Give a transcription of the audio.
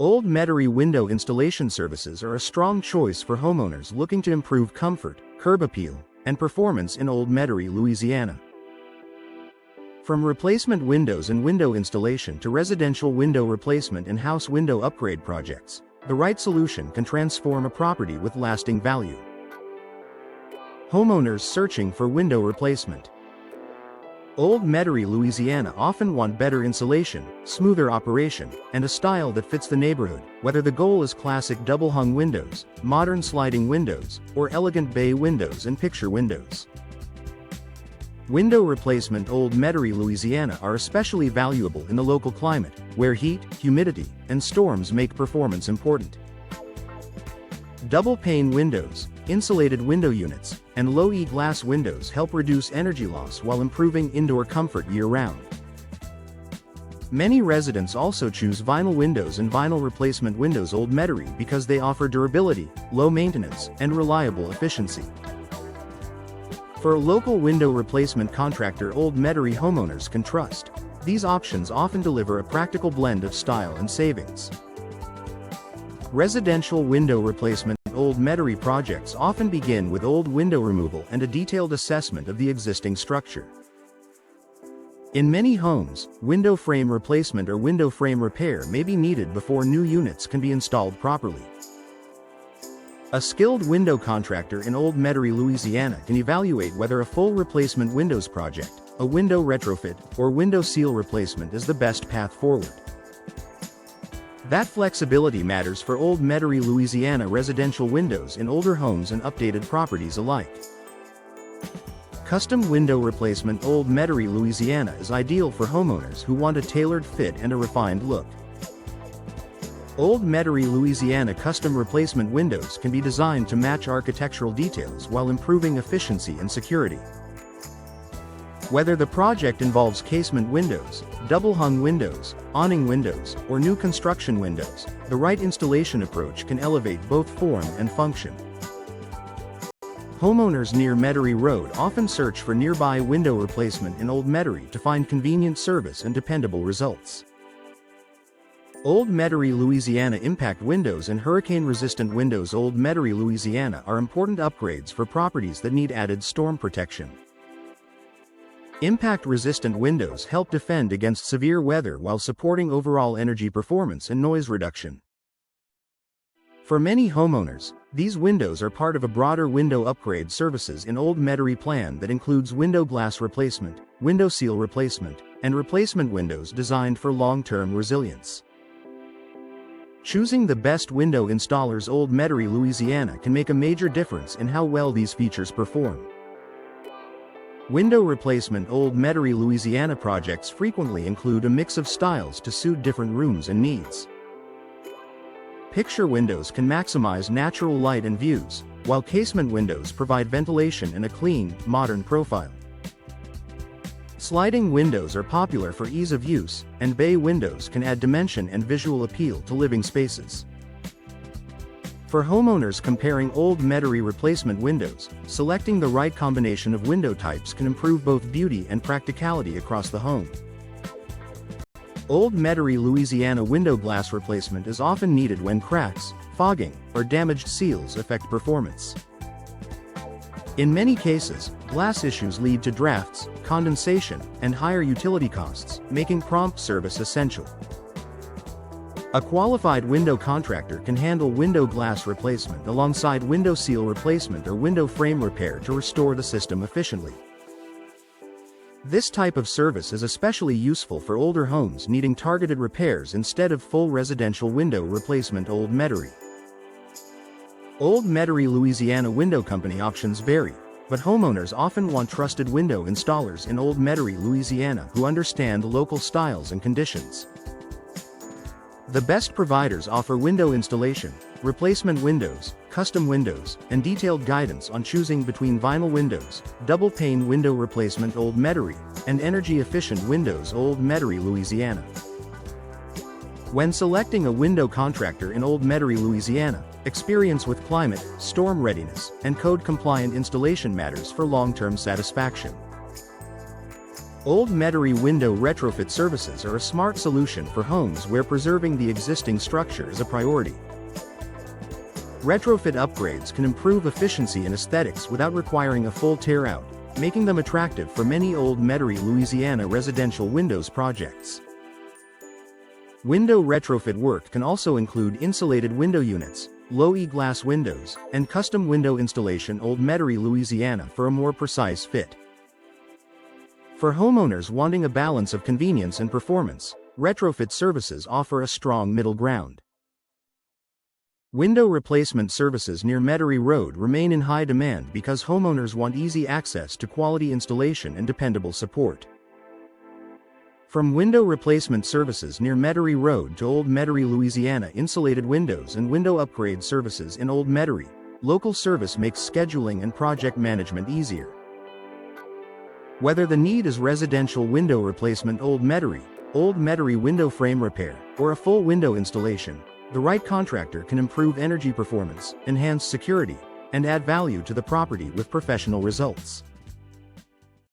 Old Metairie window installation services are a strong choice for homeowners looking to improve comfort, curb appeal, and performance in Old Metairie, Louisiana. From replacement windows and window installation to residential window replacement and house window upgrade projects, the right solution can transform a property with lasting value. Homeowners searching for window replacement. Old Metairie, Louisiana often want better insulation, smoother operation, and a style that fits the neighborhood, whether the goal is classic double-hung windows, modern sliding windows, or elegant bay windows and picture windows. Window replacement. Old Metairie, Louisiana are especially valuable in the local climate, where heat, humidity, and storms make performance important. Double-pane windows, insulated window units, and low-E glass windows help reduce energy loss while improving indoor comfort year-round. Many residents also choose vinyl windows and vinyl replacement windows. Old Metairie because they offer durability, low maintenance, and reliable efficiency. For a local window replacement contractor Old Metairie homeowners can trust, these options often deliver a practical blend of style and savings. Residential window replacement. Old Metairie projects often begin with old window removal and a detailed assessment of the existing structure. In many homes, window frame replacement or window frame repair may be needed before new units can be installed properly. A skilled window contractor in Old Metairie, Louisiana can evaluate whether a full replacement windows project, a window retrofit, or window seal replacement is the best path forward. That flexibility matters for Old Metairie, Louisiana residential windows in older homes and updated properties alike. Custom window replacement. Old Metairie, Louisiana is ideal for homeowners who want a tailored fit and a refined look. Old Metairie, Louisiana custom replacement windows can be designed to match architectural details while improving efficiency and security. Whether the project involves casement windows, double-hung windows, awning windows, or new construction windows, the right installation approach can elevate both form and function. Homeowners near Metairie Road often search for nearby window replacement in Old Metairie to find convenient service and dependable results. Old Metairie, Louisiana impact windows and hurricane-resistant windows. Old Metairie, Louisiana are important upgrades for properties that need added storm protection. Impact-resistant windows help defend against severe weather while supporting overall energy performance and noise reduction. For many homeowners, these windows are part of a broader window upgrade services in Old Metairie plan that includes window glass replacement, window seal replacement, and replacement windows designed for long-term resilience. Choosing the best window installers. Old Metairie, Louisiana can make a major difference in how well these features perform. Window replacement. Old Metairie, Louisiana projects frequently include a mix of styles to suit different rooms and needs. Picture windows can maximize natural light and views, while casement windows provide ventilation and a clean, modern profile. Sliding windows are popular for ease of use, and bay windows can add dimension and visual appeal to living spaces. For homeowners comparing Old Metairie replacement windows, selecting the right combination of window types can improve both beauty and practicality across the home. Old Metairie, Louisiana window glass replacement is often needed when cracks, fogging, or damaged seals affect performance. In many cases, glass issues lead to drafts, condensation, and higher utility costs, making prompt service essential. A qualified window contractor can handle window glass replacement alongside window seal replacement or window frame repair to restore the system efficiently. This type of service is especially useful for older homes needing targeted repairs instead of full residential window replacement. Old Metairie. Old Metairie, Louisiana window company options vary, but homeowners often want trusted window installers in Old Metairie, Louisiana who understand local styles and conditions. The best providers offer window installation, replacement windows, custom windows, and detailed guidance on choosing between vinyl windows, double-pane window replacement. Old Metairie, and energy-efficient windows. Old Metairie, Louisiana. When selecting a window contractor in Old Metairie, Louisiana, experience with climate, storm readiness, and code-compliant installation matters for long-term satisfaction. Old Metairie window retrofit services are a smart solution for homes where preserving the existing structure is a priority. Retrofit upgrades can improve efficiency and aesthetics without requiring a full tear-out, making them attractive for many Old Metairie Louisiana residential windows projects. Window retrofit work can also include insulated window units, low-E glass windows, and custom window installation. Old Metairie Louisiana for a more precise fit. For homeowners wanting a balance of convenience and performance, retrofit services offer a strong middle ground. Window replacement services near Metairie Road remain in high demand because homeowners want easy access to quality installation and dependable support. From window replacement services near Metairie Road to Old Metairie Louisiana insulated windows and window upgrade services in Old Metairie, local service makes scheduling and project management easier. Whether the need is residential window replacement, Old Metairie window frame repair, or a full window installation, the right contractor can improve energy performance, enhance security, and add value to the property with professional results.